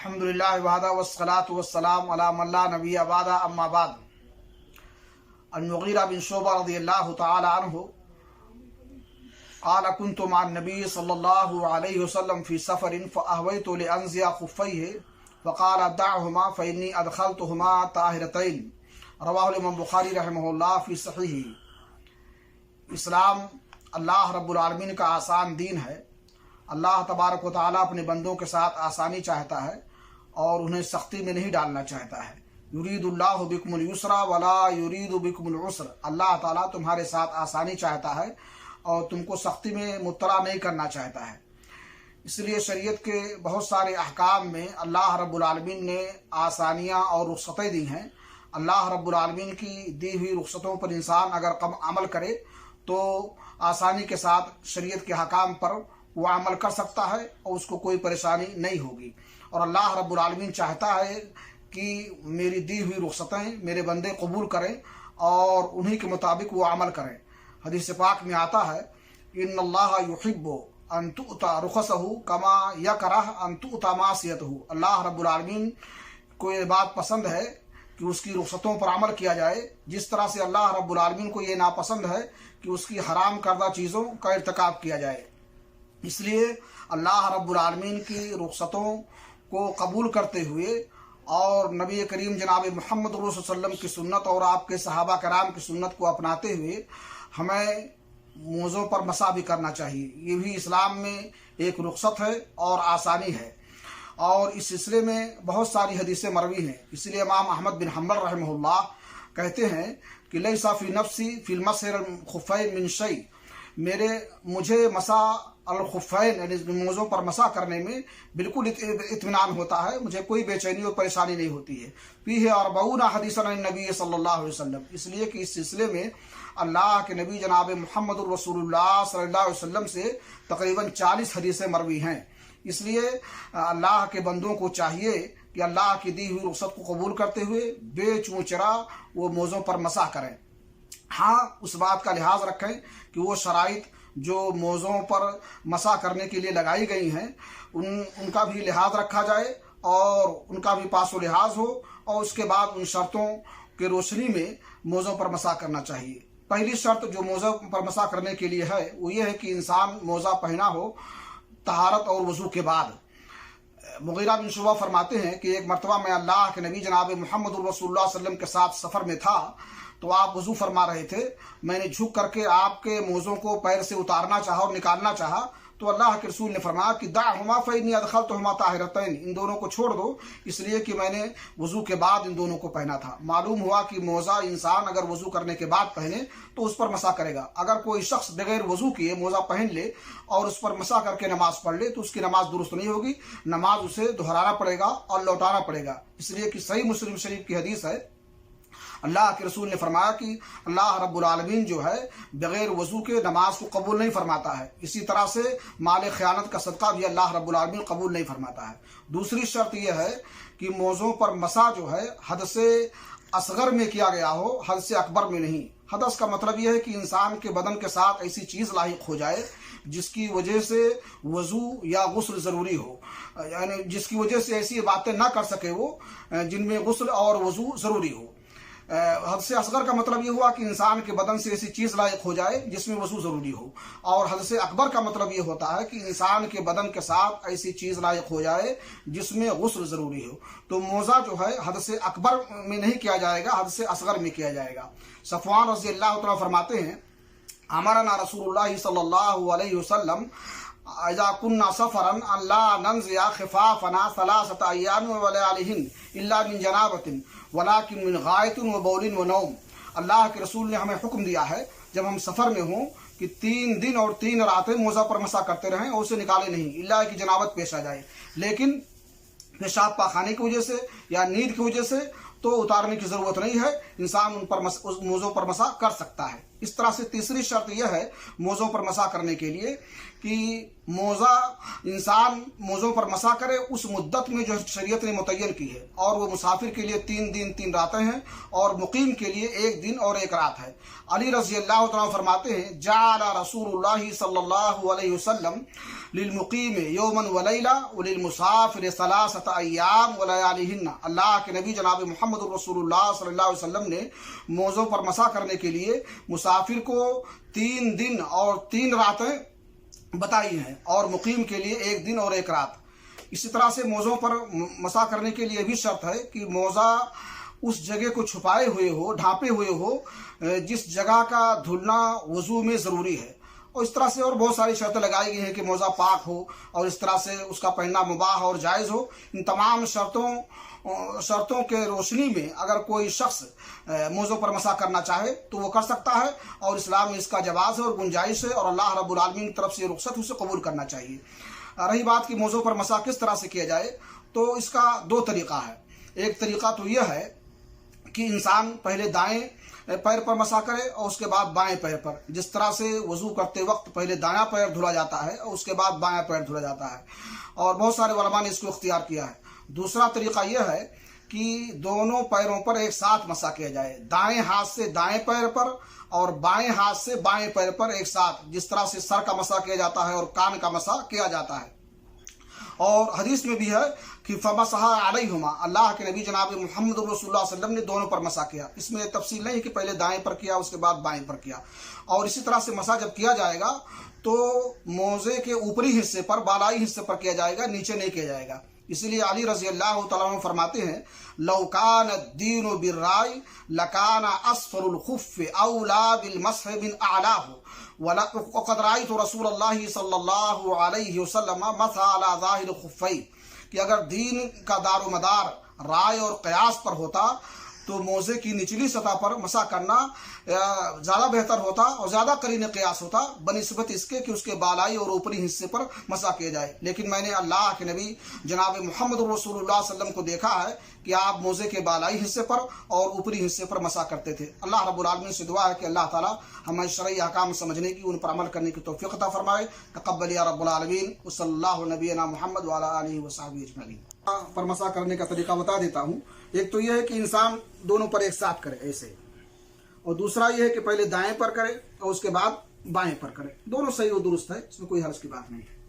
الحمدللہ وحدہ والصلاة والسلام علی من لا نبی بعد اما بعد. المغیرہ بن شعبہ رضی اللہ تعالی عنہ قال كنت مع النبي صلى الله عليه وسلم في سفر فأهويت لأنزع خفيه فقال دعهما فإني أدخلتهما طاهرتين. رواہ الامام بخاری رحمہ اللہ فی صحیح. اسلام اللہ رب العالمین کا آسان دین ہے. اللہ تبارک و تعالیٰ اپنے بندوں کے ساتھ آسانی چاہتا ہے اور انہیں سختی میں نہیں ڈالنا چاہتا ہے. یرید اللہ بکم اليسر ولا یرید بکم العسر. اللہ تعالیٰ تمہارے ساتھ آسانی چاہتا ہے اور تم کو سختی میں مبتلا نہیں کرنا چاہتا ہے. اس لیے شریعت کے بہت سارے احکام میں اللہ رب العالمین نے آسانیاں اور رخصتیں دی ہیں. اللہ رب العالمین کی دی ہوئی رخصتوں پر انسان اگر عمل کرے تو آسانی کے ساتھ شریعت کے احکام پر وہ عمل کر سکتا ہے اور اس کو کوئی پریشانی نہیں ہوگی. اور اللہ رب العالمین چاہتا ہے کہ میری دی ہوئی رخصتیں میرے بندے قبول کریں اور انہی کے مطابق وہ عمل کریں. حدیث پاک میں آتا ہے ان اللہ یحب ان تؤتی رخصہ کما یکرہ ان تؤتی معصیتہ. اللہ رب العالمین کو یہ بات پسند ہے کہ اس کی رخصتوں پر عمل کیا جائے جس طرح سے اللہ رب العالمین کو یہ ناپسند ہے کہ اس کی حرام کردہ چیزوں کا ارتکاب کیا جائے. اس لیے اللہ رب العالمین کی رخصتوں کو قبول کرتے ہوئے اور نبی کریم جناب محمد صلی اللہ علیہ وسلم کی سنت اور آپ کے صحابہ کرام کی سنت کو اپناتے ہوئے ہمیں موزوں پر مسح بھی کرنا چاہیے. یہ بھی اسلام میں ایک رخصت ہے اور آسانی ہے اور اس سلسلے میں بہت ساری حدیثیں مروی ہیں. اس لیے امام احمد بن حنبل رحمہ اللہ کہتے ہیں کہ لیس فی نفسی فی المسح الخفین من شیء. مجھے مسح الخفین یعنی موزوں پر مسح کرنے میں بالکل اطمینان ہوتا ہے. مجھے کوئی بے چینی اور پریشانی نہیں ہوتی ہے. فیہ 40 حدیثا عن النبی صلی اللہ علیہ وسلم. اس لیے کہ اس سلسلے میں اللہ کے نبی جناب محمد الرسول اللہ صلی اللہ علیہ وسلم سے تقریباً 40 حدیثیں مروی ہیں. اس لیے اللہ کے بندوں کو چاہیے کہ اللہ کی دی ہوئی رخصت کو قبول کرتے ہوئے بے چونچرا وہ موزوں پر مسح کریں. ہاں اس بات کا لحاظ رکھیں کہ وہ شرائط جو موزوں پر مسح کرنے کے لیے لگائی گئی ہیں ان کا بھی لحاظ رکھا جائے اور ان کا بھی پاس و لحاظ ہو اور اس کے بعد ان شرطوں کے روشنی میں موزوں پر مسح کرنا چاہیے. پہلی شرط جو موزوں پر مسح کرنے کے لیے ہے وہ یہ ہے کہ انسان موزہ پہنا ہو طہارت اور وضو کے بعد. مغیرہ بن شعبہ فرماتے ہیں کہ ایک مرتبہ میں اللہ کے نبی جناب محمد رسول اللہ صلی اللہ علیہ وسلم کے ساتھ سفر میں تھا تو آپ وضو فرما رہے تھے. میں نے جھک کر کے آپ کے موزوں کو پیر سے اتارنا چاہا اور نکالنا چاہا تو اللہ کے رسول نے فرمایا کہ دعہما فإنی ادخلتہما طاہرتین. ان دونوں کو چھوڑ دو اس لیے کہ میں نے وضو کے بعد ان دونوں کو پہنا تھا. معلوم ہوا کہ موزہ انسان اگر وضو کرنے کے بعد پہنے تو اس پر مسح کرے گا. اگر کوئی شخص بغیر وضو کیے موزہ پہن لے اور اس پر مسح کر کے نماز پڑھ لے تو اس کی نماز درست نہیں ہوگی. نماز اسے دہرانا پڑے گا اور لوٹانا پڑے گا. اس لیے کہ صحیح مسلم شریف کی حدیث ہے اللہ کے رسول نے فرمایا کہ اللہ رب العالمین جو ہے بغیر وضو کے نماز کو قبول نہیں فرماتا ہے. اسی طرح سے مال خیانت کا صدقہ بھی اللہ رب العالمین قبول نہیں فرماتا ہے. دوسری شرط یہ ہے کہ موزوں پر مسح جو ہے حد سے اصغر میں کیا گیا ہو, حد سے اکبر میں نہیں. حدث کا مطلب یہ ہے کہ انسان کے بدن کے ساتھ ایسی چیز لاحق ہو جائے جس کی وجہ سے وضو یا غسل ضروری ہو, یعنی جس کی وجہ سے ایسی باتیں نہ کر سکے وہ جن میں غسل اور وضو ضروری ہو. حد سے اصغر کا مطلب یہ ہوا کہ انسان کے بدن سے ایسی چیز لائق ہو جائے جس میں وضو ضروری ہو, اور حد سے اکبر کا مطلب یہ ہوتا ہے کہ انسان کے بدن کے ساتھ ایسی چیز لائق ہو جائے جس میں غسل ضروری ہو. تو موزہ جو ہے حد سے اکبر میں نہیں کیا جائے گا, حد سے اصغر میں کیا جائے گا. صفوان رضی اللہ تعالیٰ فرماتے ہیں امرنا رسول اللہ صلی اللہ علیہ وسلم اذا كنا سفرا ان لا ننزع خفافنا 3 ايام ولياليهن الا من جنابه ولكن من غائط وبول ونوم. اللہ کے رسول نے ہمیں حکم دیا ہے جب ہم سفر میں ہوں کہ 3 دن اور 3 راتیں موزہ پر مسح کرتے رہیں اور اسے نکالے نہیں الا کہ جنابت پیش آ جائے. لیکن پیشاب پاخانے کی وجہ سے یا نیند کی وجہ سے تو اتارنے کی ضرورت نہیں ہے. انسان ان پر موزوں پر مسح کر سکتا ہے. اس طرح سے تیسری شرط یہ ہے موزوں پر مسح کرنے کے لیے کہ موزہ انسان موزوں پر مسح کرے اس مدت میں جو شریعت نے متعین کی ہے، اور وہ مسافر کے لیے 3 دن 3 راتیں ہیں اور مقیم کے لیے 1 دن اور 1 رات ہے۔ علی رضی اللہ تعالیٰ فرماتے ہیں جعل رسول اللہ صلی اللہ علیہ وسلم للمقیم یوما ولیلہ وللمسافر 3 ایام ولیالہن۔ اللہ کے نبی جناب محمد رسول اللہ صلی اللہ علیہ وسلم نے موزوں پر مسح کرنے کے لیے مسافر کو 3 دن اور 3 راتیں بتائی ہیں، اور مقیم کے لیے 1 دن اور 1 رات۔ اسی طرح سے موزوں پر مسح کرنے کے لیے بھی شرط ہے کہ موزہ اس جگہ کو چھپائے ہوئے ہو، ڈھانپے ہوئے ہو جس جگہ کا دھلنا وضو میں ضروری ہے، اور اس طرح سے اور بہت ساری شرطیں لگائی گئی ہیں کہ موزہ پاک ہو اور اس طرح سے اس کا پہننا مباح اور جائز ہو۔ ان تمام شرطوں کے روشنی میں اگر کوئی شخص موزوں پر مسح کرنا چاہے تو وہ کر سکتا ہے، اور اسلام میں اس کا جواز ہے اور گنجائش ہے، اور اللہ رب العالمین کی طرف سے رخصت اسے قبول کرنا چاہیے۔ رہی بات کہ موزوں پر مسح کس طرح سے کیا جائے، تو اس کا 2 طریقہ ہے۔ ایک طریقہ تو یہ ہے کہ انسان پہلے دائیں پیر پر مسح کرے اور اس کے بعد بائیں پیر پر، جس طرح سے وضو کرتے وقت پہلے دایاں پیر دھلا جاتا ہے اور اس کے بعد بایاں پیر دھلا جاتا ہے، اور بہت سارے علماء نے اس کو اختیار کیا ہے۔ دوسرا طریقہ یہ ہے کہ دونوں پیروں پر ایک ساتھ مسح کیا جائے، دائیں ہاتھ سے دائیں پیر پر اور بائیں ہاتھ سے بائیں پیر پر ایک ساتھ، جس طرح سے سر کا مسح کیا جاتا ہے اور کان کا مسح کیا جاتا ہے۔ اور حدیث میں بھی ہے کہ فمسح علیہما، اللہ کے نبی جناب محمد رسول اللہ صلی اللہ علیہ وسلم نے دونوں پر مسح کیا۔ اس میں تفصیل نہیں کہ پہلے دائیں پر کیا اس کے بعد بائیں پر کیا۔ اور اسی طرح سے مسح جب کیا جائے گا تو موزے کے اوپری حصے پر، بالائی حصے پر کیا جائے گا، نیچے نہیں کیا جائے گا۔ اسی لیے علی رضی اللہ تعالیٰ عنہ فرماتے ہیں لو کان الدین بالرائے لکان اسفل الخف اولا بالمسح من اعلاہ وقد رأیت رسول اللہ صلی اللہ علیہ وسلم مسح علی ظاہر الخفین، کہ اگر دین کا دار و مدار رائے اور قیاس پر ہوتا تو موزے کی نچلی سطح پر مسح کرنا زیادہ بہتر ہوتا اور زیادہ قرین قیاس ہوتا بنسبت اس کے کہ اس کے بالائی اور اوپری حصے پر مسح کیا جائے۔ لیکن میں نے اللہ کے نبی جناب محمد رسول اللہ صلی اللہ علیہ وسلم کو دیکھا ہے کہ آپ موزے کے بالائی حصے پر اور اوپری حصے پر مسح کرتے تھے۔ اللہ رب العالمین سے دعا ہے کہ اللہ تعالیٰ ہمیں شرعی احکام سمجھنے کی، ان پر عمل کرنے کی توفیق عطا فرمائے۔ تقبل یا رب العالمین، وصلی اللہ نبینا محمد وعلی آلہ وصحبہ اجمعین۔ پر مسح کرنے کا طریقہ بتا دیتا ہوں۔ ایک تو یہ ہے کہ انسان دونوں پر ایک ساتھ کرے ایسے، اور دوسرا یہ ہے کہ پہلے دائیں پر کرے اور اس کے بعد بائیں پر کرے۔ دونوں صحیح و درست ہے، اس میں کوئی حرج کی بات نہیں ہے۔